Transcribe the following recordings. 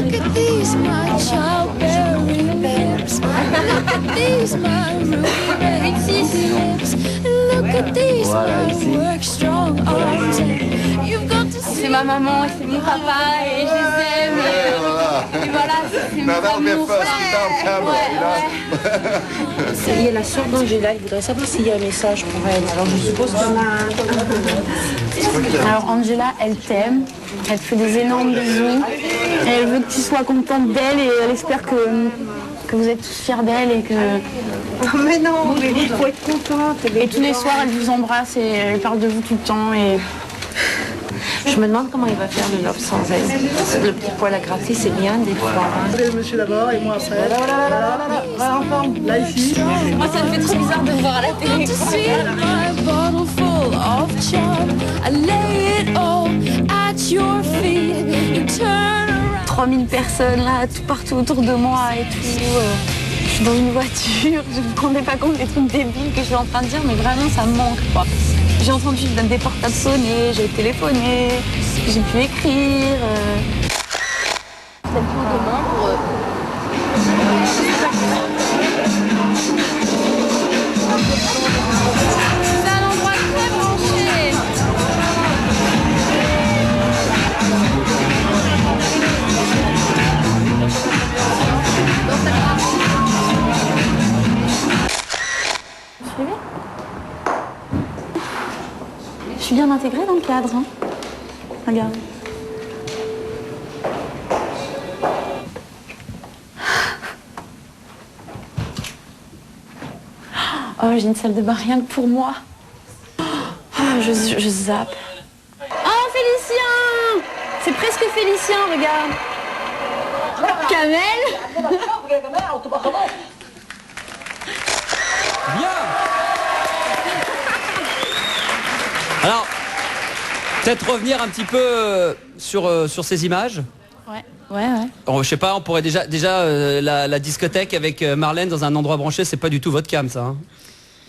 Look at these, my childbearing lips. Look at these, my ruby red lips. Look at these, my work strong arms. You've got to see. C'est ma maman et c'est mon papa et je les aime et voilà, c'est mon amour. Il y a la sœur d'Angela, il voudrait savoir s'il y a un message pour elle. Alors je suppose qu'on a... Alors Angela, elle t'aime, elle te fait des énormes bisous, et elle veut que tu sois contente d'elle et elle espère que vous êtes tous fiers d'elle et que... Oh mais non, mais il faut être contente. Et tous les soirs, elle vous embrasse et elle parle de vous tout le temps et... Je me demande comment il va faire le love sans elle. Le petit poil à gratter, c'est bien des fois. Monsieur d'abord et moi après. Voilà, ensemble. Là, ici. Moi, ça me fait trop bizarre de voir à la télé. 3000 personnes là, tout partout autour de moi et tout. Je suis dans une voiture, je ne me rendais pas compte des trucs débiles que je suis en train de dire, mais vraiment ça me manque quoi. J'ai entendu des portables sonner, j'ai téléphoné, j'ai pu écrire. C'est le coup demain pour eux. C'est un endroit très branché. Vous suivez ? Je suis bien intégrée dans le cadre. Hein. Regarde. Oh, j'ai une salle de bain rien que pour moi. Oh, je zappe. Oh, Félicien! C'est presque Félicien, regarde. Kamel? Bien. Alors, peut-être revenir un petit peu sur ces images. Ouais. Je sais pas, on pourrait déjà la discothèque avec Marlène dans un endroit branché, c'est pas du tout votre cam, ça. Hein.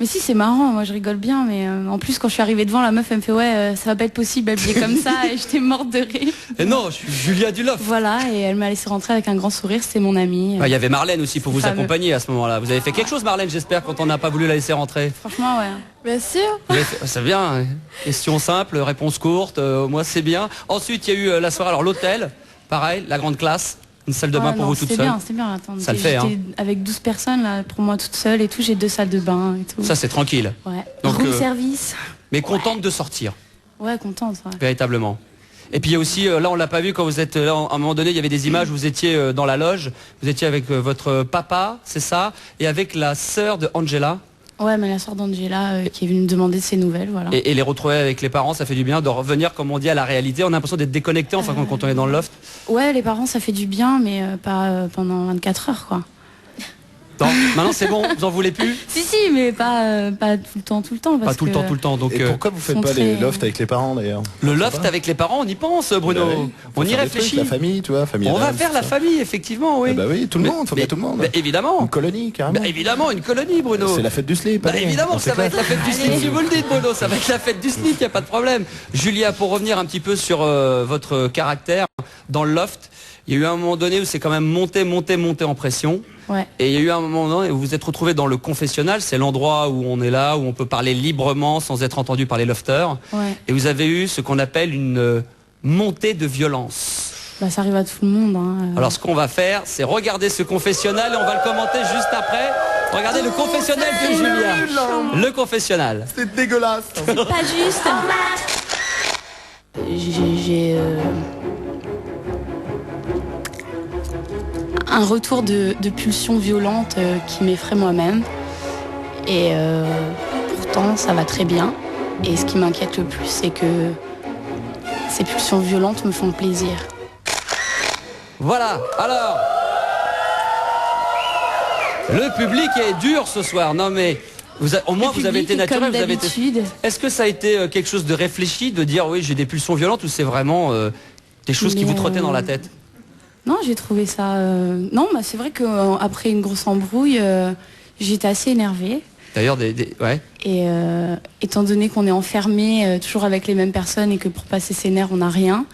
Mais si, c'est marrant, moi je rigole bien, mais en plus quand je suis arrivée devant, la meuf elle me fait ouais, ça va pas être possible, elle faisait comme ça et j'étais morte de rire. Et non, je suis Julia Dulof. Voilà, et elle m'a laissé rentrer avec un grand sourire, c'était mon amie. Il y avait Marlène aussi pour vous fameux. accompagner à ce moment-là. Vous avez fait quelque chose, Marlène, j'espère, quand on n'a pas voulu la laisser rentrer. Franchement, ouais. Bien sûr. C'est bien, hein. Question simple, réponse courte, moi c'est bien. Ensuite, il y a eu la soirée, alors l'hôtel, pareil, la grande classe. Une salle de bain pour vous toute seule. C'est bien, attends. Ça le fait, hein. Avec 12 personnes, là, pour moi toute seule et tout, j'ai 2 salles de bain et tout. Ça, c'est tranquille. Ouais. Donc, Room service. Mais contente de sortir. Ouais, contente, ouais. Véritablement. Et puis il y a aussi, là on l'a pas vu quand vous êtes là, à un moment donné, il y avait des images, vous étiez dans la loge, vous étiez avec votre papa, c'est ça, et avec la sœur de Angela. Ouais, mais la sœur d'Angela qui est venue me demander de ses nouvelles, voilà. Et les retrouver avec les parents, ça fait du bien de revenir, comme on dit, à la réalité. On a l'impression d'être déconnecté, enfin, quand on est dans le loft. Ouais, les parents, ça fait du bien, mais pas pendant 24 heures, quoi. Non, maintenant c'est bon, vous en voulez plus? Si, mais pas tout le temps, Pas tout le temps. Donc, et pourquoi vous faites pas les lofts avec les parents d'ailleurs? Le loft avec les parents, on y pense, Bruno. Bah oui, on y réfléchit. La famille, tu vois, on va faire la famille, effectivement, oui. Bah oui, tout le monde, faut bien tout le monde. Bah, évidemment. Une colonie, carrément. Bah, évidemment, une colonie, Bruno. C'est la fête du slip. Bah, évidemment, ça va être la fête du slip, si vous le dites, Bruno. Ça va être la fête du slip, y a pas de problème. Julia, pour revenir un petit peu sur votre caractère dans le loft, il y a eu un moment donné où c'est quand même monté en pression. Ouais. Et il y a eu un moment donné où vous vous êtes retrouvé dans le confessionnal, c'est l'endroit où on est là, où on peut parler librement sans être entendu par les lofters. Ouais. Et vous avez eu ce qu'on appelle une montée de violence. Bah, ça arrive à tout le monde. Hein. Alors ce qu'on va faire, c'est regarder ce confessionnal et on va le commenter juste après. Regardez le confessionnal de Julia. Le confessionnal. C'est dégueulasse. C'est pas juste. J'ai un retour de pulsions violentes qui m'effraie moi-même. Et pourtant, ça va très bien. Et ce qui m'inquiète le plus, c'est que ces pulsions violentes me font plaisir. Voilà, alors... Le public est dur ce soir. Non mais... au moins vous avez été naturel, vous avez été... Est-ce que ça a été quelque chose de réfléchi, de dire oui j'ai des pulsions violentes, ou c'est vraiment des choses qui vous trottaient dans la tête? Non, j'ai trouvé ça... Non, bah, c'est vrai qu'après une grosse embrouille, j'étais assez énervée. D'ailleurs, ouais. Et étant donné qu'on est enfermé toujours avec les mêmes personnes et que pour passer ses nerfs, on n'a rien,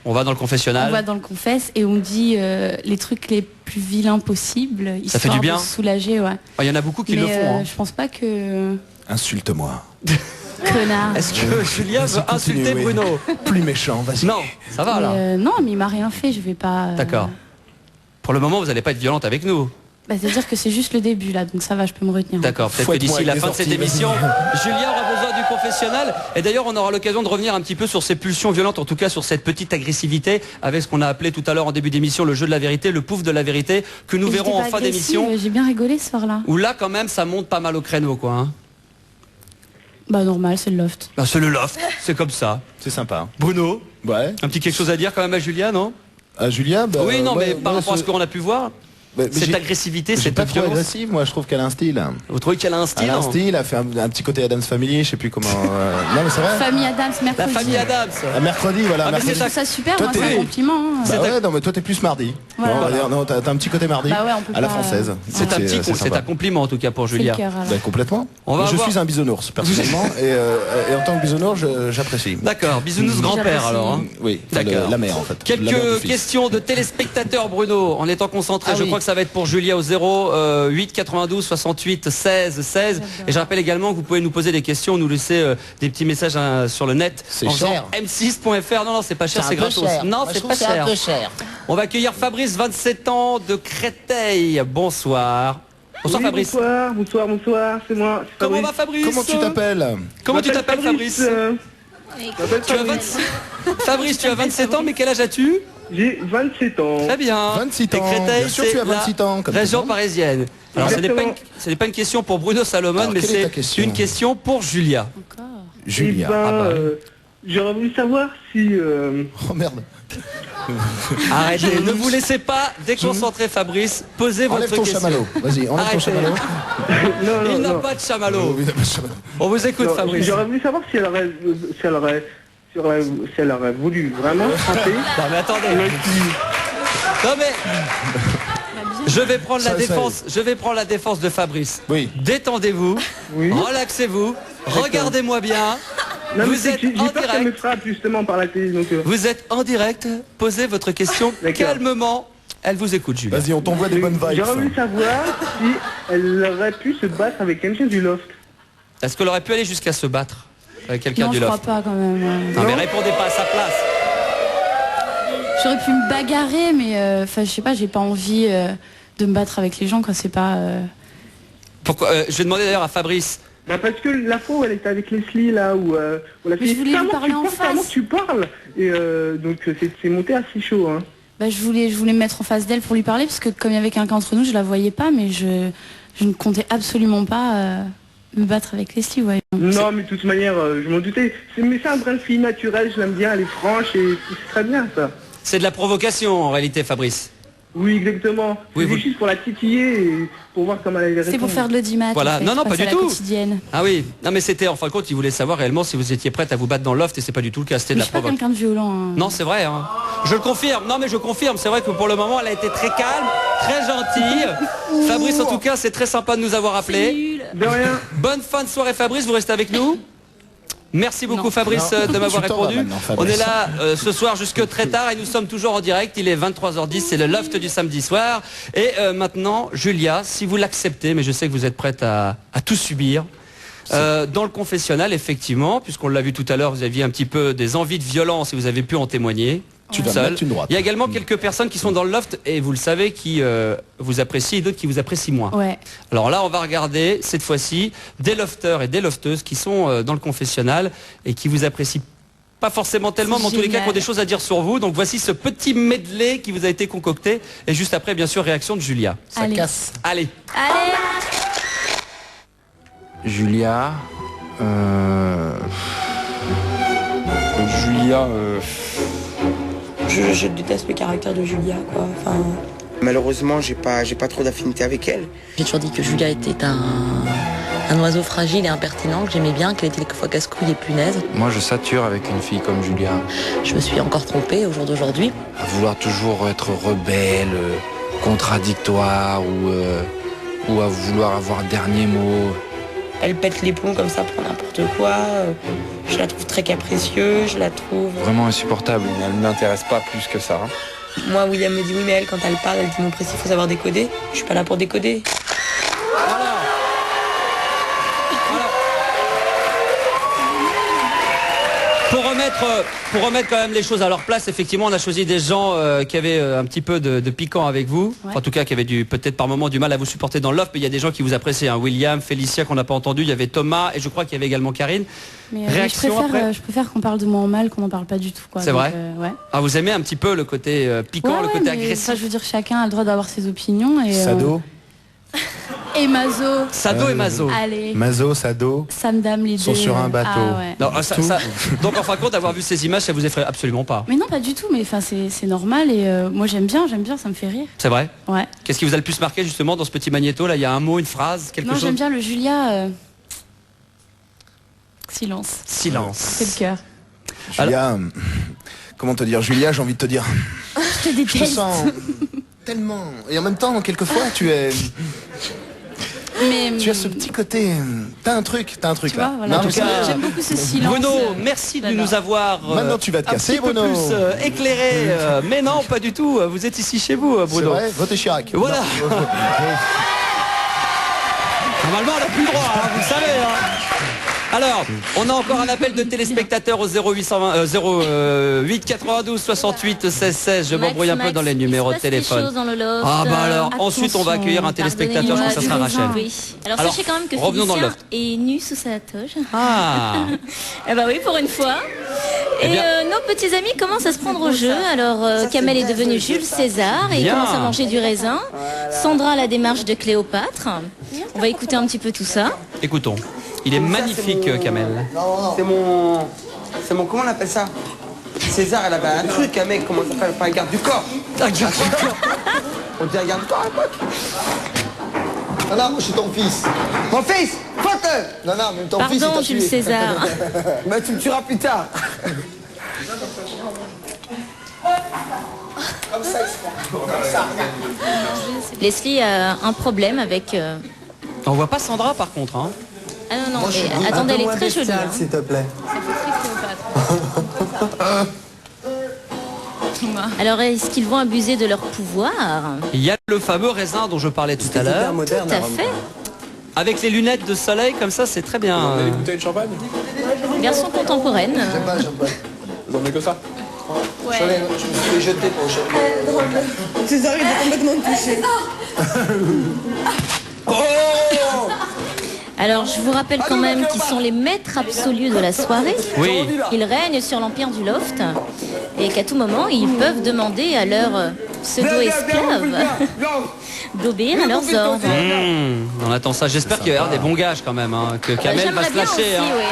On va dans le confessionnal. On va dans le confesse et on dit les trucs les plus vilains possibles. Ça fait du bien. De se soulager, ouais. Il y en a beaucoup qui le font. Hein. Je pense pas que... Insulte-moi. Connard. Est-ce que Julia veut insulter Bruno? Plus méchant, vas-y. Non, ça va là. Non, mais il m'a rien fait, je vais pas... D'accord. Pour le moment, vous n'allez pas être violente avec nous. Bah, c'est-à-dire que c'est juste le début là, donc ça va, je peux me retenir. D'accord, peut-être que d'ici la fin de cette émission, Julia aura besoin du confessionnal. Et d'ailleurs, on aura l'occasion de revenir un petit peu sur ces pulsions violentes, en tout cas sur cette petite agressivité, avec ce qu'on a appelé tout à l'heure en début d'émission le jeu de la vérité, le pouf de la vérité, que nous verrons en fin d'émission. J'ai bien rigolé ce soir-là. Où là, quand même, ça monte pas mal au créneau, quoi. Hein. Bah normal, c'est le loft. Bah, c'est le loft, c'est comme ça. C'est sympa. Bruno, ouais. Un petit quelque chose à dire quand même à Julia, non? À Julia, bah, oui, non, ouais, mais par rapport à ce qu'on a pu voir. Cette agressivité, cette pas trop violence. agressive, moi je trouve qu'elle a un style. Vous trouvez qu'elle a un style? Elle a un style, elle fait un petit côté Adams Family, je sais plus comment. Non mais c'est vrai. Famille Adams, mercredi. La famille Adams. Mercredi, voilà. Ah, mercredi. Je trouve ça super, moi, c'est un compliment. Hein. Bah ouais, non mais toi t'es plus mardi. Voilà. Bon, on va dire, non, t'as un petit côté mardi. Bah ouais, on peut à la pas- française. C'est un compliment en tout cas pour Julia. C'est le cœur, alors. Bah, complètement. On va je avoir- suis un bisounours personnellement et en tant que bisounours j'apprécie. D'accord, bisounours grand-père alors. Hein. Oui, D'accord. la mère en fait. La mère du Quelques fils. questions de téléspectateurs, Bruno, en étant concentré. Ah Je oui. crois que ça va être pour Julia au 08 92 68 16 16. Et je rappelle également que vous pouvez nous poser des questions, nous laisser des petits messages sur le net. C'est en faisant cher. m6.fr. Non, c'est pas cher, c'est gratos. Non, c'est pas cher. On va accueillir Fabrice, 27 ans, de Créteil. Bonsoir. Bonsoir Oui, Fabrice. Bonsoir, c'est moi. c'est Comment Fabrice. va Fabrice? Comment tu t'appelles? Comment tu Je m'appelle t'appelles Fabrice? je m'appelle Tu as Fabrice. 26... Fabrice, tu as 27 ans, mais quel âge as-tu? J'ai 27 ans. Très bien. 28 Et ans. Créteil, Bien sûr, c'est tu as 28 la ans, comme tout région le monde. parisienne. Alors ce n'est pas, Exactement. ce n'est pas une question pour Bruno Salomon, Alors, mais quelle est ta c'est question une question pour Julia. Julia. Eh ben, Ah bah. j'aurais voulu savoir si... Oh merde. Arrêtez, ne vous laissez pas déconcentrer Fabrice. Posez Enlève votre ton question. chamallow. Vas-y, enlève Arrêtez. ton chamallow. non, Il n'a non. pas de chamallow. Oui, pas de chamallow. On vous écoute Non, Fabrice. J'aurais voulu savoir si elle aurait voulu vraiment frapper. Non mais attendez. Non mais je vais prendre la Ça, défense. Je vais prendre la défense de Fabrice. Oui. Détendez-vous. Oui. Relaxez-vous. Regardez-moi bien. Non, mais Vous c'est êtes que j'ai en peur qu'elle me direct. frappe justement par la télé. Donc, Vous êtes en direct. Posez votre question D'accord. calmement. Elle vous écoute, Julia. Vas-y, on t'envoie des bonnes vibes. J'aurais voulu savoir si elle aurait pu se battre avec quelqu'un du loft. Est-ce qu'elle aurait pu aller jusqu'à se battre avec quelqu'un Non, du je crois loft? pas quand même. Non mais répondez pas à sa place. J'aurais pu me bagarrer, mais enfin, je sais pas, j'ai pas envie de me battre avec les gens quand c'est pas. Pourquoi Je vais demander d'ailleurs à Fabrice. Bah parce que la fois où elle était avec Leslie là où la Mais je voulais lui Carrément, parler en carrément, face. tu parles et donc c'est monté assez chaud hein. Bah, je voulais me mettre en face d'elle pour lui parler parce que comme il y avait quelqu'un entre nous, je la voyais pas, mais je ne comptais absolument pas me battre avec Leslie. Ouais. Non mais de toute manière je m'en doutais. Mais c'est un brin de fille naturel, je l'aime bien, elle est franche et c'est très bien ça. C'est de la provocation en réalité, Fabrice. Oui exactement. Oui, C'est vous- juste pour la titiller et pour voir comment elle allait C'était répondre. pour faire de l'audimat. Voilà. en fait, Non, non, pas passer du à la tout. quotidienne. Ah oui. Non mais c'était en fin de compte, il voulait savoir réellement si vous étiez prête à vous battre dans le loft et c'est pas du tout le cas. C'était de Mais je la suis pas provocation. quelqu'un de violent. Hein. Non, c'est vrai. Hein. Je le confirme. Non, mais je confirme. C'est vrai que pour le moment, elle a été très calme, très gentille. Fabrice, en tout cas, c'est très sympa de nous avoir appelés. De rien. Bonne fin de soirée, Fabrice. Vous restez avec nous. Merci beaucoup, Non. Fabrice, Non. de m'avoir Tu t'en vas répondu. maintenant, Fabrice. On est là ce soir jusque très tard et nous sommes toujours en direct. Il est 23h10, c'est le loft du samedi soir. Et maintenant, Julia, si vous l'acceptez, mais je sais que vous êtes prête à tout subir. Dans le confessionnal, effectivement, puisqu'on l'a vu tout à l'heure, vous aviez un petit peu des envies de violence et vous avez pu en témoigner. Tu toute vas me seule. mettre une droite. Il y a également quelques personnes qui sont dans le loft et vous le savez qui vous apprécient et d'autres qui vous apprécient moins. Ouais. Alors là, on va regarder cette fois-ci des lofteurs et des lofteuses qui sont dans le confessionnal et qui vous apprécient pas forcément tellement, mais en tous les cas Génial. qui ont des choses à dire sur vous. Donc voici ce petit medley qui vous a été concocté et juste après, bien sûr, réaction de Julia. Ça Allez. casse. Allez. Allez. Julia. Julia. Je déteste le caractère de Julia, quoi. Enfin, Malheureusement, j'ai pas trop d'affinité avec elle. j'ai toujours dit que Julia était un oiseau fragile et impertinent, que j'aimais bien, qu'elle était quelquefois casse-couille et punaise. Moi, je sature avec une fille comme Julia. Je me suis encore trompée au jour d'aujourd'hui. À vouloir toujours être rebelle, contradictoire ou à vouloir avoir le dernier mot. elle pète les plombs comme ça pour n'importe quoi. Je la trouve très capricieuse, je la trouve... Vraiment insupportable, elle ne m'intéresse pas plus que ça. Moi, William me dit oui, mais elle, quand elle parle, elle dit mon précis, il faut savoir décoder. Je suis pas là pour décoder. Pour remettre quand même les choses à leur place, effectivement, on a choisi des gens qui avaient un petit peu de piquant avec vous. Ouais. Enfin, en tout cas, qui avaient peut-être par moment du mal à vous supporter dans l'offre, mais il y a des gens qui vous appréciaient. Hein. William, Félicia, qu'on n'a pas entendu, il y avait Thomas, et je crois qu'il y avait également Karine. Mais je préfère qu'on parle de moi en mal, qu'on n'en parle pas du tout. C'est vrai ouais. Ah, vous aimez un petit peu le côté piquant, le côté agressif. Ça, je veux dire, chacun a le droit d'avoir ses opinions. Et, Sado et Mazo. Sado et Mazo. Allez. Mazo, Sado. Samdam, l'idée. Sont sur un bateau. Ah, ouais. Non, donc en fin de compte, d'avoir vu ces images, ça vous effraie absolument pas. Mais non, pas du tout. Mais enfin, c'est normal et moi j'aime bien, ça me fait rire. C'est vrai. Ouais. Qu'est-ce qui vous a le plus marqué justement dans ce petit magnéto là? Il y a un mot, une phrase, quelque chose. Non, j'aime bien le Julia. Silence. Silence. C'est le cœur. Julia, comment te dire, Julia, j'ai envie de te dire. Je te déteste. Je te sens tellement. Et en même temps, quelquefois, tu es. Mais tu as ce petit côté. T'as un truc tu là. Vois, voilà. En tout cas, j'aime beaucoup ce silence. Bruno, merci de nous avoir. Maintenant, tu vas te casser, Bruno. Plus éclairé. Mais non, pas du tout. Vous êtes ici chez vous, Bruno. C'est vrai, votez Chirac. Voilà. Normalement, on n'a plus le droit, hein, vous le savez. Hein. Alors, on a encore un appel de téléspectateurs au 08 92 68 16 16. Je m'embrouille un peu dans les numéros de téléphone. Ah bah alors, ensuite on va accueillir un téléspectateur, je crois que ça sera Rachel. Oui. Alors sachez quand même que Félicien est nu sous sa toge. Ah. Eh bah oui, pour une fois. Et nos petits amis commencent à se prendre au jeu. Alors Kamel est devenu Jules César et il commence à manger du raisin. Sandra la démarche de Cléopâtre. On va écouter un petit peu tout ça. Écoutons. Il est magnifique, Kamel. C'est mon... Comment on appelle ça? César, elle avait un truc, un mec, comment ça s'appelle? Pas un garde du corps. Un garde du corps. On dit un garde du corps à l'époque. Non, non, moi je suis ton fils. Mon fils, faute. Non, non, même ton Pardon, fils. Pardon, Jules César. Mais tu me tueras plus tard. Comme ça, Leslie a un problème avec... On voit pas Sandra par contre. Hein. Ah non, non, mais attendez, elle est très jolie. Hein. S'il te plaît. Alors, est-ce qu'ils vont abuser de leur pouvoir? Il y a le fameux raisin dont je parlais tout à l'heure. Tout à fait. Avec les lunettes de soleil comme ça, c'est très bien. Vous avez des bouteilles de champagne? Version contemporaine. J'aime pas. Vous en avez que ça? Ouais. Je me suis fait jeter pour le César, il est complètement touché. Alors, je vous rappelle quand même qu'ils sont les maîtres absolus de la soirée. Oui. Ils règnent sur l'empire du loft et qu'à tout moment, ils peuvent demander à leurs pseudo-esclaves d'obéir à leurs ordres. On attend ça. J'espère qu'il y aura des bons gages quand même, hein, que Kamel va se lâcher. Aussi, hein. oui.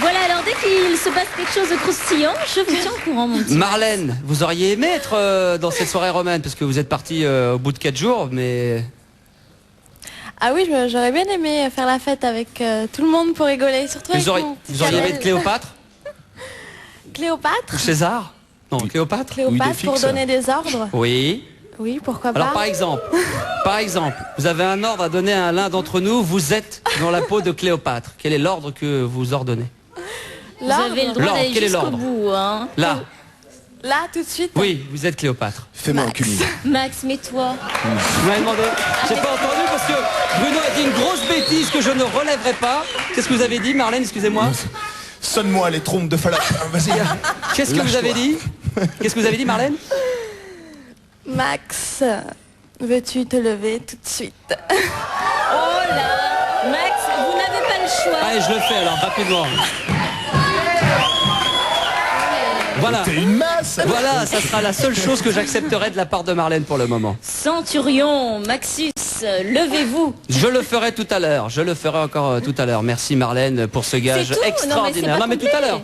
Voilà, alors dès qu'il se passe quelque chose de croustillant, je vous tiens au courant, mon petit. Marlène, vous auriez aimé être dans cette soirée romaine parce que vous êtes parti au bout de 4 jours, mais... Ah oui, j'aurais bien aimé faire la fête avec tout le monde pour rigoler, surtout avec vous auriez aimé être Cléopâtre? Cléopâtre? Ou César? Non, Cléopâtre? Cléopâtre pour donner des ordres? Oui. Oui, pourquoi pas? Alors par exemple, vous avez un ordre à donner à l'un d'entre nous, vous êtes dans la peau de Cléopâtre. Quel est l'ordre que vous ordonnez? Vous avez le droit d'aller jusqu'au bout. Hein. Là, tout de suite? Oui, vous êtes Cléopâtre. Fais-moi un cul. Max, mets-toi. Vous m'avez demandé. J'ai pas entendu parce que Bruno a dit une grosse bêtise que je ne relèverai pas. Qu'est-ce que vous avez dit, Marlène? Excusez-moi. Sonne-moi les trompes de Fallope. Vas-y. Qu'est-ce que vous avez dit? Qu'est-ce que vous avez dit, Marlène? Max, veux-tu te lever tout de suite? Oh là, Max, vous n'avez pas le choix. Allez, je le fais alors, rapidement. Voilà. T'es une masse. Voilà, ça sera la seule chose que j'accepterai de la part de Marlène pour le moment. Centurion, Maxus, levez-vous. Je le ferai tout à l'heure. Je le ferai encore tout à l'heure. Merci Marlène pour ce gage extraordinaire. Non mais tout à l'heure.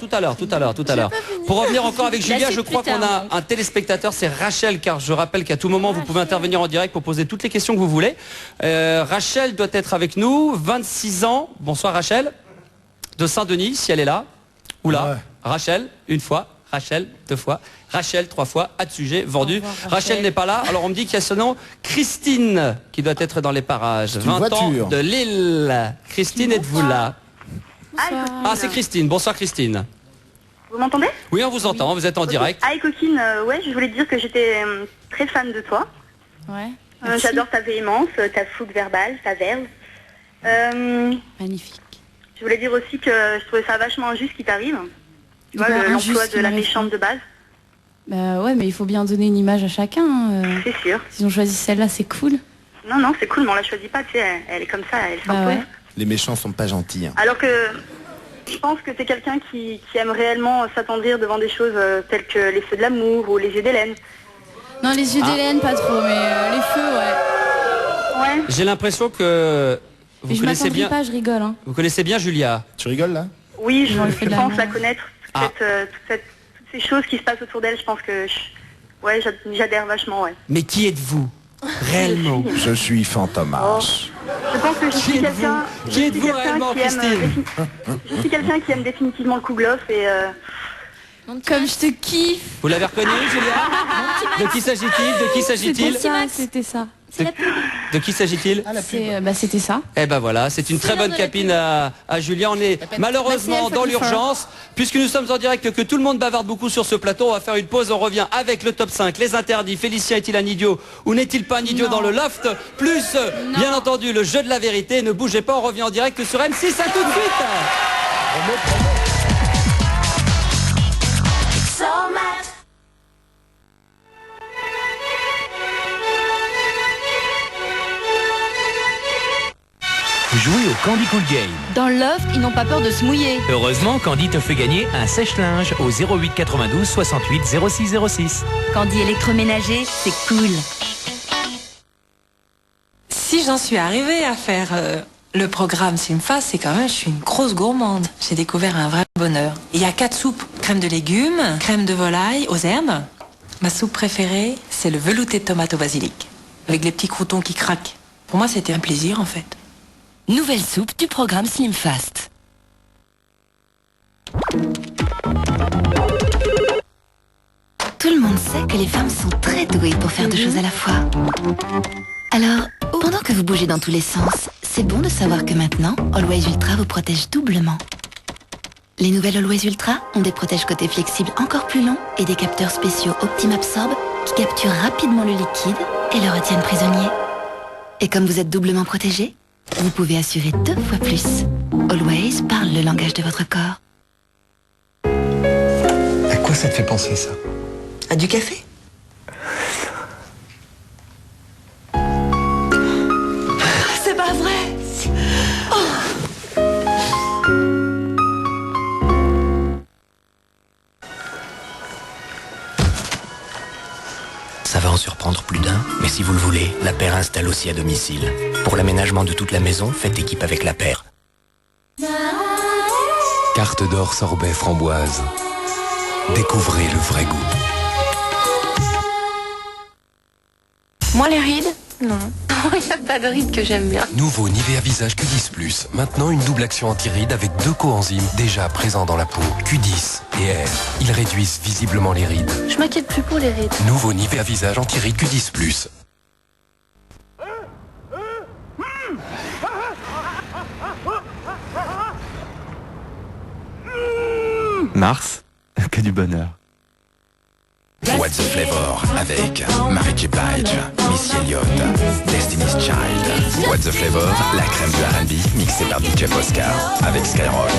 Pour revenir encore avec Julia, je crois qu'on a un téléspectateur, c'est Rachel, car je rappelle qu'à tout moment vous pouvez intervenir en direct pour poser toutes les questions que vous voulez. Rachel doit être avec nous, 26 ans. Bonsoir Rachel. De Saint-Denis, si elle est là. Oula, ouais. Rachel, une fois. Rachel, 2 fois. Rachel, 3 fois. À de sujet, vendu. Rachel n'est pas là. Alors on me dit qu'il y a ce nom, Christine, qui doit être dans les parages. 20 ans de Lille. Christine, êtes-vous là? Ah, c'est Christine. Bonsoir Christine. Vous m'entendez? Oui, on vous entend. Vous êtes en direct. Ah, et coquine, ouais, je voulais te dire que j'étais très fan de toi. Ouais. J'adore ta véhémence, ta fougue verbale, ta verve. Magnifique. Je voulais dire aussi que je trouvais ça vachement injuste ce qui t'arrive. Tu vois, l'emploi de la méchante de base. Bah ouais, mais il faut bien donner une image à chacun. C'est sûr. S'ils ont choisi celle-là, c'est cool. Non, non, c'est cool, mais on la choisit pas, tu sais, elle est comme ça, elle s'impose. Ouais. Les méchants sont pas gentils. Hein. Alors que je pense que t'es quelqu'un qui aime réellement s'attendrir devant des choses telles que les feux de l'amour ou les yeux d'Hélène. Non, les yeux d'Hélène, pas trop, mais les feux, ouais. J'ai l'impression que vous connaissez bien. Pas, je rigole. Hein. Vous connaissez bien Julia. Tu rigoles là? Oui, je pense la connaître. Toutes ces choses qui se passent autour d'elle, je pense que j'adhère vachement, ouais. Mais qui êtes-vous réellement? Je suis Fantomas. Je pense que je suis quelqu'un. Qui êtes-vous réellement, Christine? Je suis quelqu'un qui aime définitivement le Kouglof et. Comme je te kiffe. Vous l'avez reconnu, Julia? De qui s'agit-il? De qui s'agit-il? C'était ça. De qui s'agit-il? C'était ça. Eh ben voilà, c'est une très bonne capine à Julia. On est malheureusement dans l'urgence. Puisque nous sommes en direct, que tout le monde bavarde beaucoup sur ce plateau, on va faire une pause. On revient avec le top 5, les interdits. Félicien est-il un idiot ou n'est-il pas un idiot dans le loft? Plus, bien entendu, le jeu de la vérité. Ne bougez pas, on revient en direct sur M6. À tout de suite. Jouez au Candy Cool Game. Dans le loft, ils n'ont pas peur de se mouiller. Heureusement, Candy te fait gagner un sèche-linge au 08 92 68 06 06. Candy électroménager, c'est cool. Si j'en suis arrivée à faire le programme Simfast, c'est quand même, je suis une grosse gourmande. J'ai découvert un vrai bonheur. Il y a 4 soupes. Crème de légumes, crème de volaille aux herbes. Ma soupe préférée, c'est le velouté de tomate au basilic. Avec les petits croutons qui craquent. Pour moi, c'était un plaisir en fait. Nouvelle soupe du programme Slim Fast. Tout le monde sait que les femmes sont très douées pour faire 2 choses à la fois. Alors, pendant que vous bougez dans tous les sens, c'est bon de savoir que maintenant, Always Ultra vous protège doublement. Les nouvelles Always Ultra ont des protège-côtés flexibles encore plus longs et des capteurs spéciaux OptimAbsorb qui capturent rapidement le liquide et le retiennent prisonnier. Et comme vous êtes doublement protégé, vous pouvez assurer 2 fois plus. Always parle le langage de votre corps. À quoi ça te fait penser ça? À du café? C'est pas vrai. Ça va en surprendre plus d'un, mais si vous le voulez, la paire installe aussi à domicile. Pour l'aménagement de toute la maison, faites équipe avec la paire. Carte d'or sorbet framboise. Découvrez le vrai goût. Moi les rides? Non. Il n'y a pas de rides que j'aime bien. Nouveau Nivea Visage Q10+. Maintenant une double action anti-rides avec 2 coenzymes déjà présents dans la peau. Q10 et R. Ils réduisent visiblement les rides. Je m'inquiète plus pour les rides. Nouveau Nivea Visage anti-rides Q10+. Mars, que du bonheur. What's the Flavor avec Mary J. Blige, Missy Elliott, Destiny's Child. What's the Flavor, la crème du R&B mixée par DJ Oscar avec Skyrock.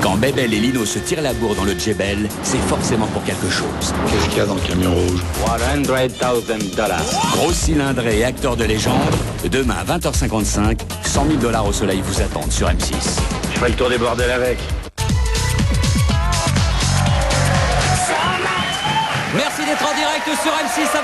Quand Bébel et Lino se tirent la bourre dans le Djebel, c'est forcément pour quelque chose. Qu'est-ce qu'il y a dans le camion rouge? $100,000. Gros cylindré et acteur de légende, demain à 20h55, $100,000 au soleil vous attendent sur M6. Je ferai le tour des bordels avec. Merci d'être en direct direct sur M6 à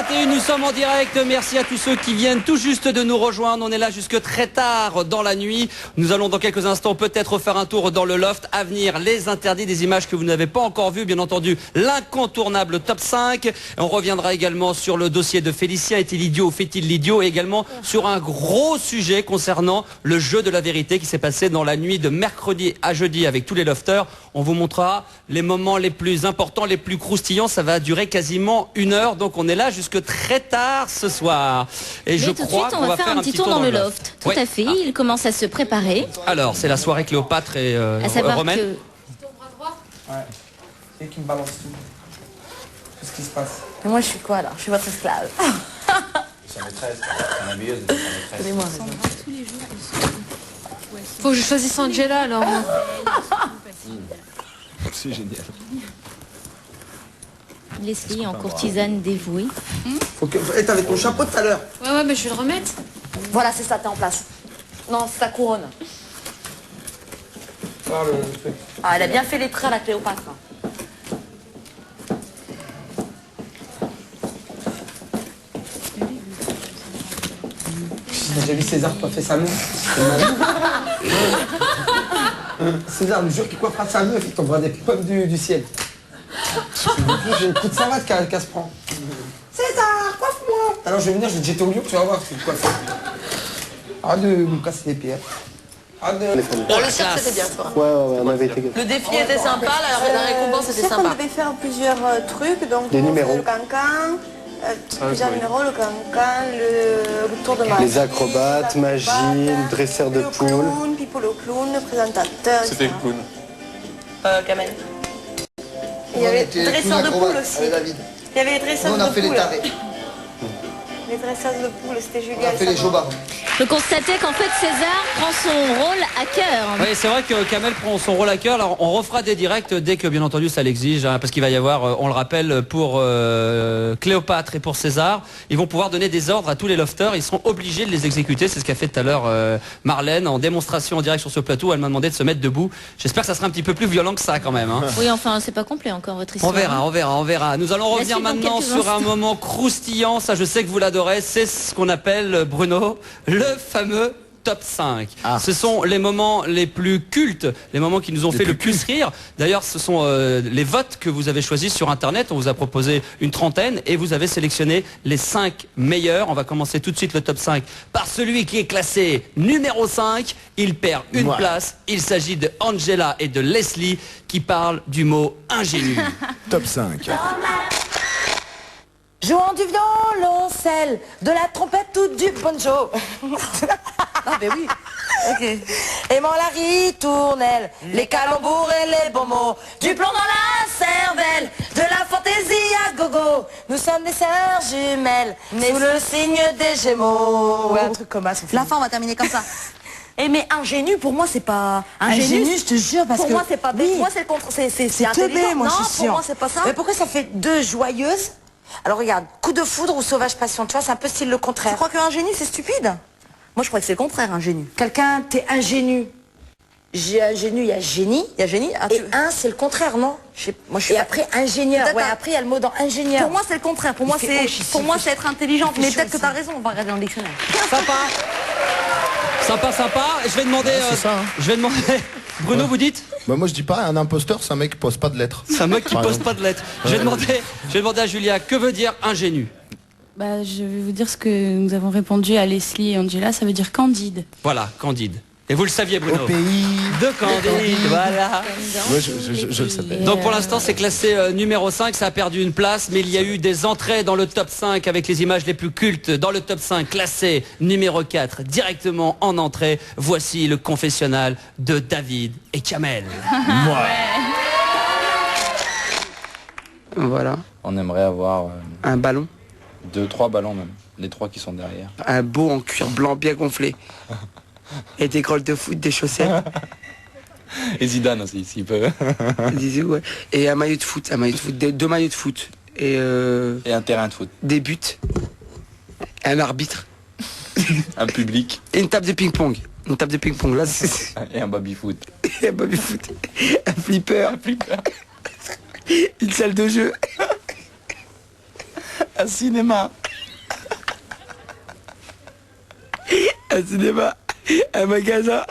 23h21. Nous sommes en direct. Merci à tous ceux qui viennent tout juste de nous rejoindre. On est là jusque très tard dans la nuit. Nous allons dans quelques instants peut-être faire un tour dans le loft. À venir, les interdits, des images que vous n'avez pas encore vues. Bien entendu, l'incontournable top 5. On reviendra également sur le dossier de Félicien. Est-il idiot ou fait-il l'idiot? Et également sur un gros sujet concernant le jeu de la vérité qui s'est passé dans la nuit de mercredi à jeudi avec tous les lofters. On vous montrera les moments les plus importants, les plus croustillants. Ça va durer quasiment 1 heure. Donc on est là jusque très tard ce soir. Et mais je tout de crois suite, qu'on on va faire un petit tour dans le loft. Tout à fait. Il commence à se préparer. Alors, c'est la soirée Cléopâtre et Romaine. Ouais. Et qui me balance tout. Tout ce qui se passe. Et moi, je suis quoi alors? Je suis votre esclave. Sa maîtresse, son habilleuse de sa maîtresse. Faut que je choisisse Angela alors. C'est génial. Leslie en courtisane dévouée. Faut que... Et t'avais ton chapeau tout à l'heure. Ouais, mais je vais le remettre. Voilà, c'est ça, t'es en place. Non, c'est ta couronne. Ah, elle a bien fait les traits à la Cléopâtre. J'ai déjà vu César coiffer sa meuf. César, le jour qu'il coiffera sa meuf, il tombera des pommes du ciel. J'ai une petite savate qu'elle se prend. César, coiffe-moi. Alors je vais venir, je vais te jeter au lieu, tu vas voir ce que tu coiffes. Arrête de me casser les pieds. Le cirque, c'était bien, toi. Ouais, on avait été... Le défi était sympa, la récompense était sympa. On devait faire plusieurs trucs, donc des numéros. Le cancan, plusieurs numéros, le cancan, le tour de magie. Les acrobates, magie, le dresseur de poule. Clown, Pipo le clown, le présentateur. C'était le clown. Kamel. Il y avait le dresseur de poule aussi. Il y avait les dresseurs de poule. On a fait les tarés. Les dresseurs de poule, c'était Julia. On a fait les jobas. Je constatais qu'en fait César prend son rôle à cœur. Oui, c'est vrai que Kamel prend son rôle à cœur. Alors, on refera des directs dès que, bien entendu, ça l'exige, hein, parce qu'il va y avoir, on le rappelle, pour Cléopâtre et pour César, ils vont pouvoir donner des ordres à tous les lofters. Ils seront obligés de les exécuter. C'est ce qu'a fait tout à l'heure Marlène en démonstration en direct sur ce plateau. Elle m'a demandé de se mettre debout. J'espère que ça sera un petit peu plus violent que ça, quand même. Hein. Oui, enfin, c'est pas complet encore votre histoire. On verra. Nous allons revenir maintenant sur un moment croustillant. Ça, je sais que vous l'adorez. C'est ce qu'on appelle, Bruno, le fameux top 5. Ce sont les moments les plus cultes, les moments qui nous ont fait le plus rire. D'ailleurs, ce sont les votes que vous avez choisis sur Internet. On vous a proposé une trentaine et vous avez sélectionné les 5 meilleurs. On va commencer tout de suite le top 5 par celui qui est classé numéro 5. Il perd une place. Il s'agit de Angela et de Leslie qui parlent du mot ingénu. Top 5. Jouant du violoncelle, de la trompette ou du banjo. Ah ben oui. Ok. Aimant la ritournelle, les calembours et les bons mots, du plomb dans la cervelle, de la fantaisie à gogo. Nous sommes des sœurs jumelles, sous le signe des Gémeaux. Ouais, un truc comme ça. La fin, on va terminer comme ça. Et mais ingénu, pour moi, c'est pas... Ingénu, je te jure, parce que... Pour moi, c'est pas... Oui. Pour moi, c'est le contre... C'est teubé, moi, non, je suis sûre. pour moi, c'est pas ça. Mais pourquoi ça fait 2 joyeuses? Alors regarde, coup de foudre ou sauvage passion, tu vois, c'est un peu style le contraire. Tu crois qu'un génie, c'est stupide? Moi, je crois que c'est le contraire, un génie. Quelqu'un, t'es ingénu. J'ai ingénu, il y a génie. Il y a génie. Ah, et un, c'est le contraire, non? Moi, je suis et après, ingénieur. Ouais, après, il y a le mot dans ingénieur. Pour moi, c'est le contraire. Pour moi, c'est être intelligente. Mais peut-être que t'as raison, on va regarder dans le dictionnaire. Sympa. Je vais demander... Je vais demander... Bruno, vous dites? Bah moi je dis pas, un imposteur c'est un mec qui pose pas de lettres. C'est un mec qui pose pas de lettres. Je vais demander à Julia, que veut dire ingénu? Bah, je vais vous dire ce que nous avons répondu à Leslie et Angela, ça veut dire candide. Voilà, candide. Et vous le saviez, Bruno? Au pays de Candide, voilà. Ouais, je le savais. Donc pour l'instant, c'est classé numéro 5, ça a perdu une place, mais il y a eu des entrées dans le top 5 avec les images les plus cultes. Dans le top 5, classé numéro 4, directement en entrée. Voici le confessionnal de David et Kamel. Voilà. On aimerait avoir... un ballon. 2-3 ballons même. Les 3 qui sont derrière. Un beau en cuir blanc bien gonflé. Et des grolles de foot, des chaussettes. Et Zidane aussi, s'il peut. Ouais. Et un maillot de foot, 2 maillots de foot. Et un terrain de foot. Des buts. Un arbitre. Un public. Et une table de ping-pong. Là, et un baby-foot. Un flipper. Une salle de jeu. Un cinéma. Un cinéma. Un magasin.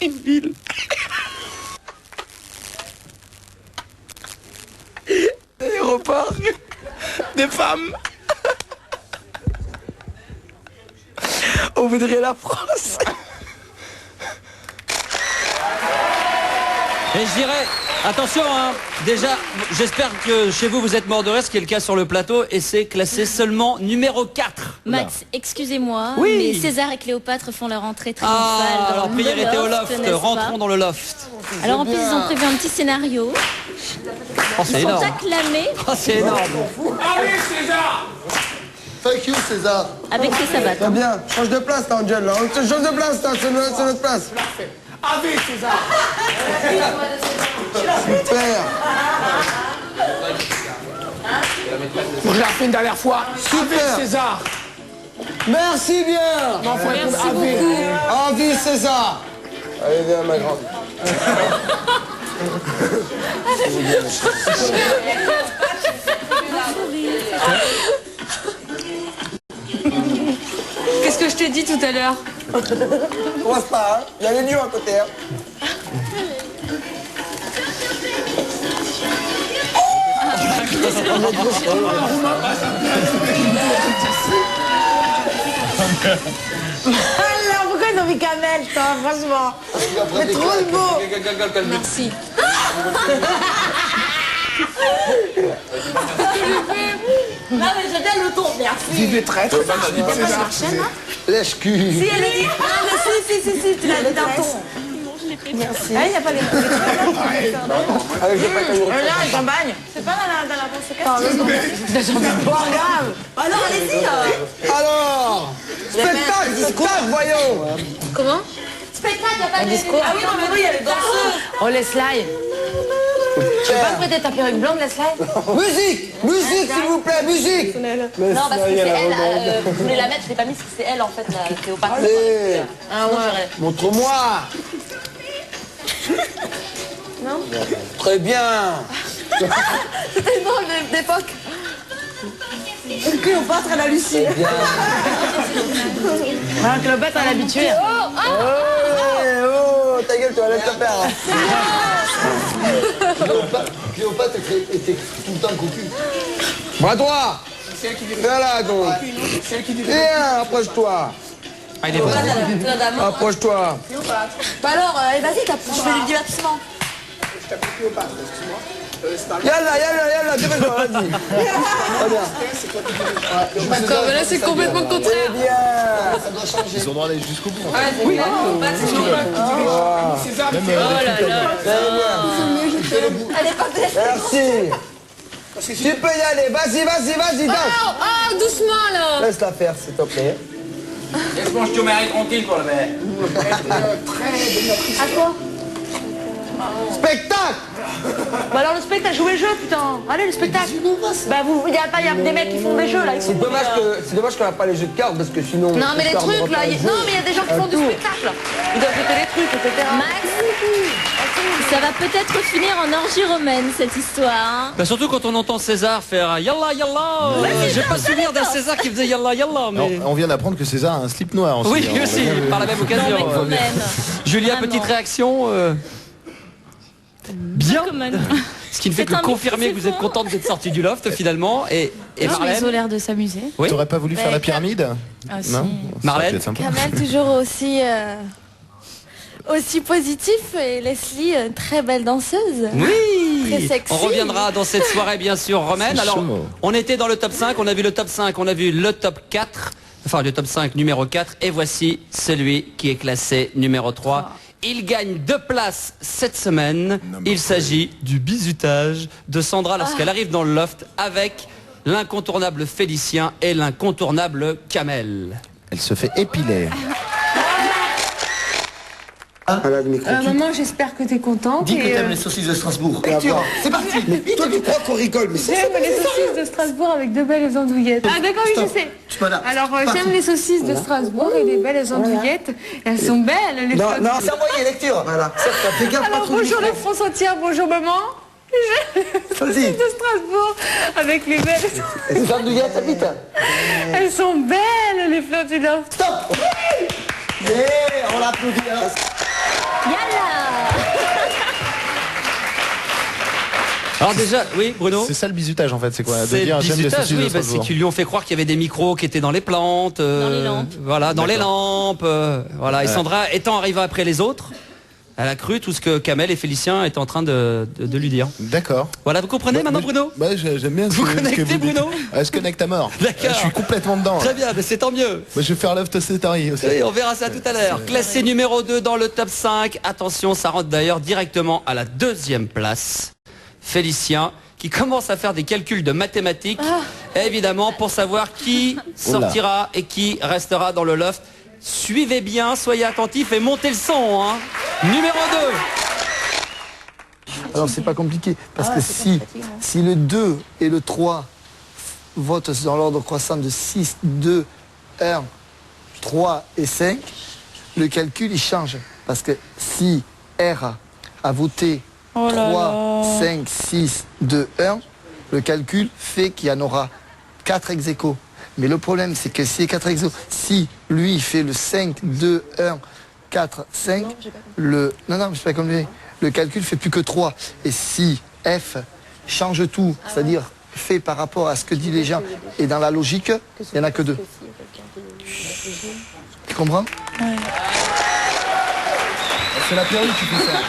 Une ville. Un aéroport. Des femmes. On voudrait la France. Et je dirais, attention, hein, déjà, j'espère que chez vous, vous êtes mort de rire, ce qui est le cas sur le plateau, et c'est classé seulement numéro 4. Max, excusez-moi, Oui. mais César et Cléopâtre font leur entrée triomphale dans alors le priorité au loft, loft, n'est-ce pas? rentrons dans le loft. Alors en plus, ils ont prévu un petit scénario. Oh, Ils c'est sont énorme. acclamés Oh, c'est énorme. Allez César. Thank you César. avec les savates. Très bien, change de place là Angel, là. Change de place là, c'est notre place. Allez César. Super. Bon, je la refais une dernière fois. Super. Avec César. Merci bien. Non, faut répondre Merci avec. beaucoup. Envie César. Allez viens ma grande. Qu'est-ce que je t'ai dit tout à l'heure? Commence pas, hein. Il y a les lions à côté. Hein. Alors, pourquoi ils ont mis Kamel, toi, franchement? C'est trop beau. Merci. Non, mais j'aime bien le ton, merci. Vivez très très bien. Lèche-cul. Si, elle est dit. Ah, mais si, tu l'as dit d'un ton. Merci. Ah, il n'y a pas les trucs. Allez, je vais pas être Là, ils champagne. C'est pas dans la danse Pas grave. Alors, allez-y. Alors, spectacle, voyons. Comment? Spectacle, il n'y a pas de discours. Ah oui, non, mais oui, il y a les danseuses. Oh, Leslie. Tu peux pas me prêter ta perruque blonde, Leslie? Musique, s'il vous plaît, musique. Non, parce que c'est elle. Je voulais la mettre, je l'ai pas mise, parce que c'est elle, en fait, la Cléopâtre. Allez, Ah ouais. montre-moi. Non? Très bien. C'était une drôle d'époque. Cléopâtre, elle a Lucie. Cléopâtre, elle est habituée. Oh, ta gueule, tu vas laisser te faire. Cléopâtre était tout le temps cocu. Bras droit. Viens là, donc. Viens, approche-toi. Ah, il est bon. Approche-toi. Bah alors, vas-y, je fais du divertissement. Yalla, dépêche-toi, vas-y. Très bien. D'accord, mais là c'est complètement le contraire. Très bien. Ils ont droit d'aller jusqu'au bout. Oui. César, Oh là là. Elle est pas blessée. Merci. Tu peux y aller, vas-y, danse. Oh, doucement là. Laisse-la faire, s'il te plaît. Laisse-moi, je te mets tranquille pour le mettre. À quoi? Spectacle. Bah alors le spectacle, jouez le jeu, putain. Allez, le spectacle. Bah il y a des mecs qui font des jeux là. C'est dommage qu'on n'a pas les jeux de cartes parce que sinon. Non mais les l'histoire trucs n'aurait là, pas non joué. mais il y a des gens qui font du spectacle. Ils doivent jeter les trucs, etc. Max, ça va peut-être finir en orgie romaine cette histoire. Hein. Bah, surtout quand on entend César faire yalla yalla. J'ai pas souvenir d'un César qui faisait yalla yalla. Mais... On vient d'apprendre que César a un slip noir aussi. Oui, aussi, par la même occasion. Non, mais quand même. Julia, Vraiment. petite réaction. Bien. Ce qui ne fait C'est que un confirmer mix, que c'est vous êtes bon. contente d'être sortie du loft finalement. Et Non, mais Marlène. ils ont l'air de s'amuser. Oui. T'aurais pas voulu faire la pyramide? Ah, si. Non. Ça aurait Marlène. pu être sympa. Kamel toujours aussi positif et Leslie très belle danseuse. Oui. Très sexy. On reviendra dans cette soirée bien sûr romaine. C'est Alors chaud. on était dans le top 5, on a vu le top 5, on a vu le top 4, enfin le top 5 numéro 4 et voici celui qui est classé numéro 3. Il gagne 2 places cette semaine. Il s'agit du bizutage de Sandra lorsqu'elle arrive dans le loft avec l'incontournable Félicien et l'incontournable Kamel. Elle se fait épiler. Maman, j'espère que t'es contente. Dis que et, t'aimes les saucisses de Strasbourg. C'est parti. Mais toi, tu crois qu'on rigole, mais c'est J'aime les saucisses de Strasbourg avec de belles andouillettes. Ah d'accord, oui, je sais. Alors j'aime les saucisses de Strasbourg et des belles andouillettes. Elles sont belles, les Non, saucisses. c'est envoyé, lecture. Voilà. Fais gaffe, pas Alors trop de bonjour micro. la France entière, bonjour maman. Vas-y. De Strasbourg avec les belles. Les femmes douillettes, t'habites. Elles sont belles, les fleurs du Loft. Stop. Yeah, on l'applaudit. Hein. Alors déjà, oui, Bruno. C'est ça le bizutage en fait, c'est quoi? C'est dire j'aime les bizutage, saucisses oui, de c'est Strasbourg. qu'ils lui ont fait croire qu'il y avait des micros qui étaient dans les plantes. Dans les lampes. Voilà, dans les lampes. Voilà. Et Ouais. Sandra, étant arrivée après les autres, elle a cru tout ce que Kamel et Félicien étaient en train de lui dire. D'accord. Voilà, vous comprenez maintenant, Bruno? Ouais, j'aime bien ce Vous que connectez, vous dites. Bruno? Je connecte à mort. D'accord. Je suis complètement dedans. Très bien, mais c'est tant mieux. Moi, je vais faire Love to Story aussi. Oui, on verra ça tout à l'heure. Classé numéro 2 dans le top 5. Attention, ça rentre d'ailleurs directement à la 2e place. Félicien, qui commence à faire des calculs de mathématiques, évidemment, pour savoir qui sortira et qui restera dans le loft. Suivez bien, soyez attentifs et montez le son. Hein. Numéro 2. Alors c'est pas compliqué, parce que si le 2 et le 3 votent dans l'ordre croissant de 6, 2, 1, 3 et 5, le calcul il change. Parce que si R a voté 3, 5, 6, 2, 1, le calcul fait qu'il y en aura 4 ex-aequo. Mais le problème, c'est que si les 4 ex-aequo, si lui fait le 5, 2, 1, 4, 5, non, mais c'est pas comme lui. Le calcul fait plus que 3. Et si F change tout, c'est-à-dire fait par rapport à ce que disent les gens, et dans la logique, il n'y en a que 2. Tu comprends? C'est la perruque qui fait ça.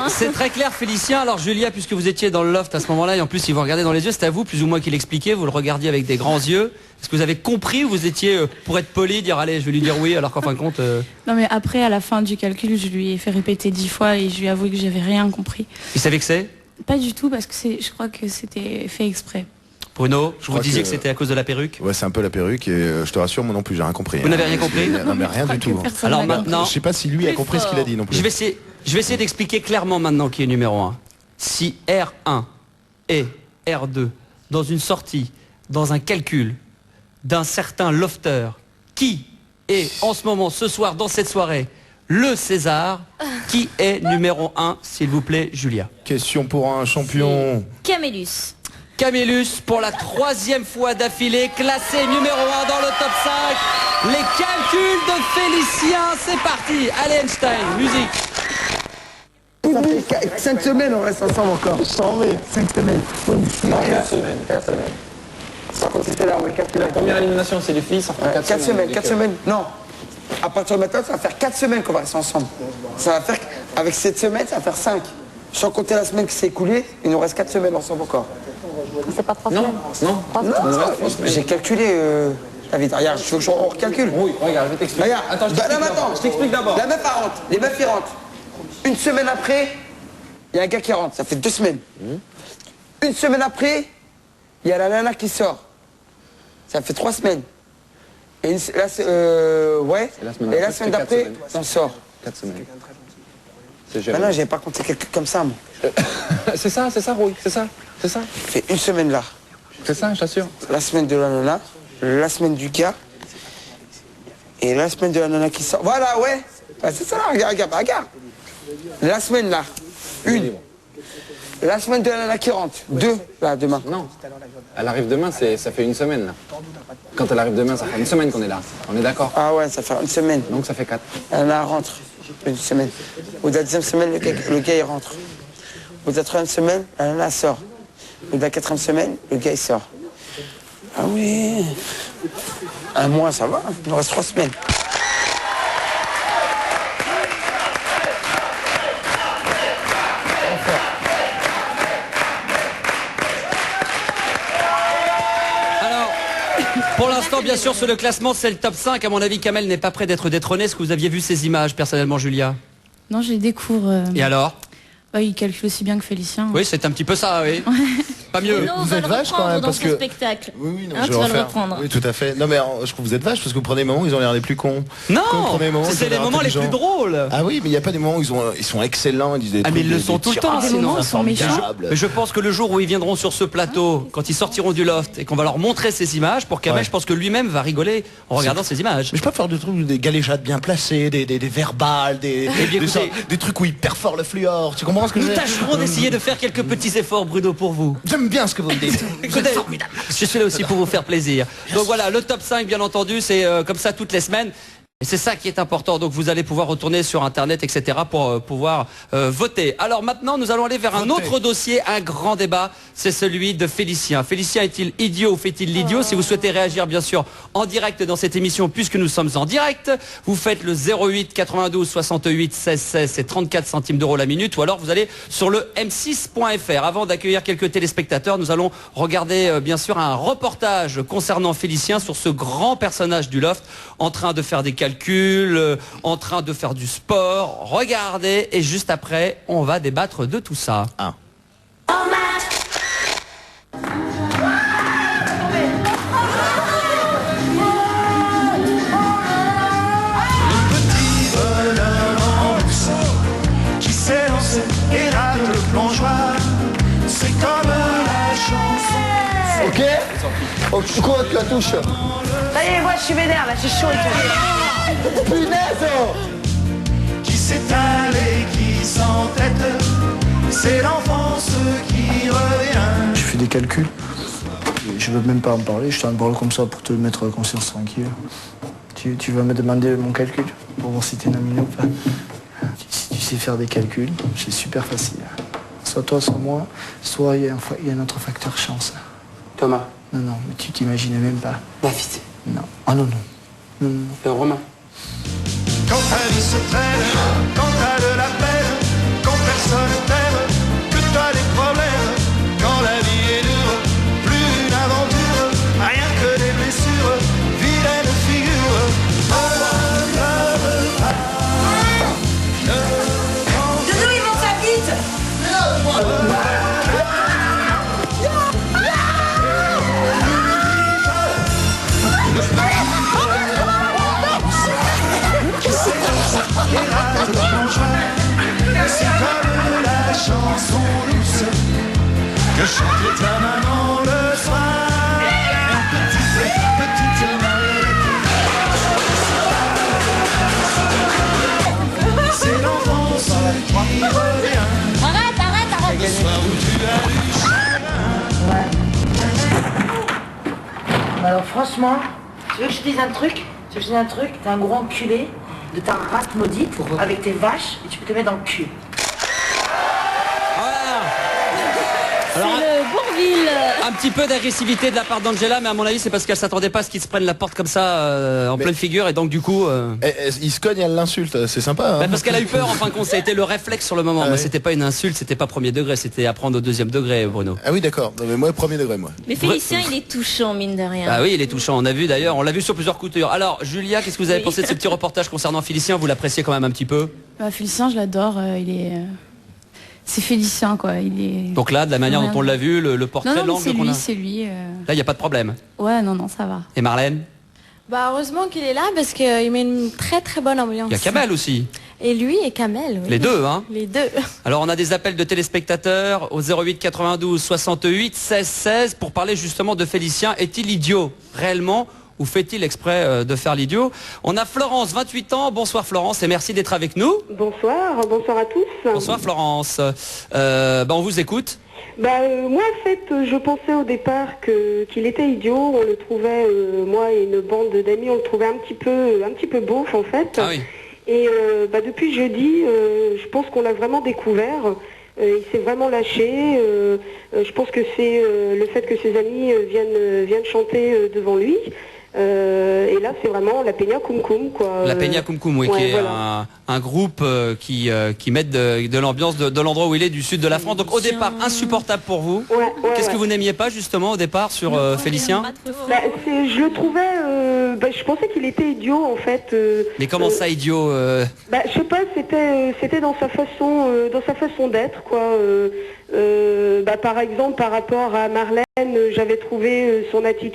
C'est très clair, Félicien. Alors Julia, puisque vous étiez dans le loft à ce moment-là, et en plus il vous regardait dans les yeux, c'est à vous plus ou moins qui l'expliquait, vous le regardiez avec des grands yeux. Est-ce que vous avez compris ou vous étiez, pour être poli, dire allez, je vais lui dire oui, alors qu'en fin de compte... Non mais après, à la fin du calcul, je lui ai fait répéter 10 fois et je lui ai avoué que j'avais rien compris. Il savait que c'est? Pas du tout, parce que je crois que c'était fait exprès. Bruno, je vous disais que c'était à cause de la perruque? Ouais, c'est un peu la perruque et je te rassure, moi non plus, j'ai rien compris. Vous n'avez rien compris? Non, mais rien du tout. Alors maintenant... Je sais pas si lui a compris ce qu'il a dit non plus. Je vais essayer d'expliquer clairement maintenant qui est numéro 1. Si R1 et R2, dans une sortie, dans un calcul d'un certain lofter, qui est en ce moment, ce soir, dans cette soirée, le César, qui est numéro 1, s'il vous plaît, Julia? Question pour un champion. Camélus. Camélus, pour la 3e fois d'affilée, classé numéro 1 dans le top 5. Les calculs de Félicien, c'est parti. Allez Einstein, musique. Ça fait 5 semaines, on reste ensemble encore. 5 semaines. 4 semaines. 4 semaines. Sans quand c'était là, on va calculer. La première élimination, c'est les filles, ça fait 4 semaines. 4 semaines. Non. À partir de maintenant, ça va faire 4 semaines qu'on va rester ensemble. Ça va faire, avec cette semaine, ça va faire 5. Sans compter la semaine qui s'est écoulée, il nous reste 4 semaines ensemble encore. C'est pas 3 semaines. Non. J'ai calculé, David. Regarde, tu veux que je recalcule? Oui, regarde, je vais t'expliquer. Regarde, Attends, je t'explique d'abord. La meuf elle rentre, les meufs ils rentrent. Une semaine après, il y a un gars qui rentre, ça fait 2 semaines. Une semaine après, il y a la nana qui sort. Ça fait 3 semaines. Et la semaine d'après, on sort. 4 semaines. Non, j'avais pas compté quelqu'un comme ça, moi. C'est ça, Roy, c'est ça. Fait une semaine là. C'est ça, je t'assure. La semaine de la nana, la semaine du gars, et la semaine de la nana qui sort. Voilà, ouais. C'est ça, là, regarde. La semaine là, une. La semaine de la nana qui rentre, 2, là, demain. Non. Elle arrive demain, ça fait une semaine là. Quand elle arrive demain, ça fait une semaine qu'on est là. On est d'accord? Ah ouais, ça fait une semaine. Donc ça fait 4. La nana rentre, une semaine. Au bout de la 2e semaine, le gars il rentre. Au bout de la 3e semaine, la nana sort. Au bout de la 4e semaine, le gars il sort. Ah oui. Un mois, ça va. Il nous reste 3 semaines. Pour l'instant, bien sûr, sur le classement, c'est le top 5. À mon avis, Kamel n'est pas prêt d'être détrôné. Est-ce que vous aviez vu ces images, personnellement, Julia? Non, je les découvre. Et alors? Il calcule aussi bien que Félicien. Oui, c'est un petit peu ça, oui. Pas mieux. Bruno Vous va êtes le vache quand reprendre même dans parce son que spectacle. oui, non, Hein, je tu vais vas en le faire. reprendre. Oui, tout à fait. Non mais je trouve que vous êtes vache parce que vous prenez des moments où ils ont l'air les plus cons. Non, Comme vous prenez des moments où ils c'est ont les l'air moments les plus intelligents. drôles. Ah oui, mais il n'y a pas des moments où ils sont excellents, ils disent des Ah mais trucs, ils le des sont tout le temps, tirages, sinon. ils sont méchants. formidables. Mais je pense que le jour où ils viendront sur ce plateau, quand ils sortiront du loft et qu'on va leur montrer ces images, pour Kamel, Ouais. je pense que lui-même va rigoler en regardant ces images. Mais je peux faire des trucs, des galéjades bien placées, des verbales, des trucs où il perfore le fluor. Tu comprends ce que je Nous veux dire? tâcherons d'essayer de faire quelques petits efforts, Bruno, pour vous. J'aime bien ce que vous me dites. Écoutez, je suis là aussi pour vous faire plaisir. Donc voilà, le top 5, bien entendu, c'est comme ça toutes les semaines. Et c'est ça qui est important. Donc vous allez pouvoir retourner sur Internet, etc. pour pouvoir voter. Alors maintenant, nous allons aller vers un autre dossier, un grand débat. C'est celui de Félicien. Félicien est-il idiot ou fait-il l'idiot? Si vous souhaitez réagir, bien sûr, en direct dans cette émission, puisque nous sommes en direct, vous faites le 08 92 68 16 16, c'est 34 centimes d'euros la minute. Ou alors vous allez sur le m6.fr. Avant d'accueillir quelques téléspectateurs, nous allons regarder, bien sûr, un reportage concernant Félicien sur ce grand personnage du loft, en train de faire des calculs, en train de faire du sport. Regardez, et juste après, on va débattre de tout ça. Qui s'est lancé et rate le plongeoir. C'est comme la chanson. Ok. Oh, tu crois que la touche. Ça y est, moi je suis vénère, là, je suis chaud et tout. Punaise. Qui s'étale et qui s'entête. C'est l'enfance qui revient. Je fais des calculs. Je veux même pas en parler, je t'en parle comme ça pour te mettre la conscience tranquille. Tu vas me demander mon calcul pour voir si t'es nominé ou pas. Si tu sais faire des calculs, c'est super facile. Soit toi, soit moi, soit il y a un autre facteur chance. Thomas. Non, mais tu t'imaginais même pas. David. Non. Ah non. Romain. Quand ta vie se traîne, quand t'as de la peine, quand personne t'aime, que t'as des problèmes, quand la vie est dure, plus une aventure, rien que des blessures, vilaine figure. Doudou, il monte sa bite. C'est comme la chanson douce que chantait ta maman le soir. Petite Maëlle. C'est l'enfance qui revient. Arrête. Le soir où tu as du chagrin. Alors franchement, tu veux que je te dise un truc? T'es un gros enculé de ta race maudite avec tes vaches et tu peux te mettre dans le cul. C'est le Bourville. Un petit peu d'agressivité de la part d'Angela, mais à mon avis c'est parce qu'elle s'attendait pas à ce qu'ils se prennent la porte comme ça en pleine figure, et donc du coup... Il se cogne, elle l'insulte, c'est sympa. Hein, parce qu'elle a eu peur en fin de compte, ça a été le réflexe sur le moment. Moi c'était pas une insulte, c'était pas premier degré, c'était à prendre au deuxième degré, Bruno. Ah oui d'accord, non, mais moi premier degré moi. Mais Félicien, il est touchant, mine de rien. Ah oui, il est touchant, on a vu d'ailleurs, on l'a vu sur plusieurs coutures. Alors Julia, qu'est-ce que vous avez pensé de ce petit reportage concernant Félicien? Vous l'appréciez quand même un petit peu? Félicien, je l'adore, il est... C'est Félicien, quoi. Il est... Donc là, de la manière dont on l'a vu, le portrait, non, l'angle qu'on a... c'est lui. Là, il n'y a pas de problème. Ouais, non, ça va. Et Marlène? Bah heureusement qu'il est là parce qu'il met une très très bonne ambiance. Il y a Kamel aussi. Et lui et Kamel, oui. Les deux, hein? Les deux. Alors on a des appels de téléspectateurs au 08 92 68 16 16 pour parler justement de Félicien. Est-il idiot réellement ou fait-il exprès de faire l'idiot? On a Florence, 28 ans. Bonsoir Florence et merci d'être avec nous. Bonsoir à tous. Bonsoir Florence. On vous écoute. Moi en fait je pensais au départ qu'il était idiot. On le trouvait, moi et une bande d'amis, on le trouvait un petit peu beauf en fait. Ah oui. Et depuis jeudi, je pense qu'on l'a vraiment découvert. Il s'est vraiment lâché. Je pense que c'est le fait que ses amis viennent chanter devant lui. Et là c'est vraiment la Peña Cum Cum quoi. La Peña Cum Cum, oui, qui est voilà. un groupe qui met de l'ambiance de l'endroit où il est, du sud de la France. Donc au départ insupportable pour vous. Qu'est-ce que vous n'aimiez pas justement au départ sur Félicien? Je le trouvais Je pensais qu'il était idiot en fait. Mais comment ça idiot Je sais pas, c'était dans sa façon d'être quoi. Par exemple par rapport à Marlène, j'avais trouvé son attitude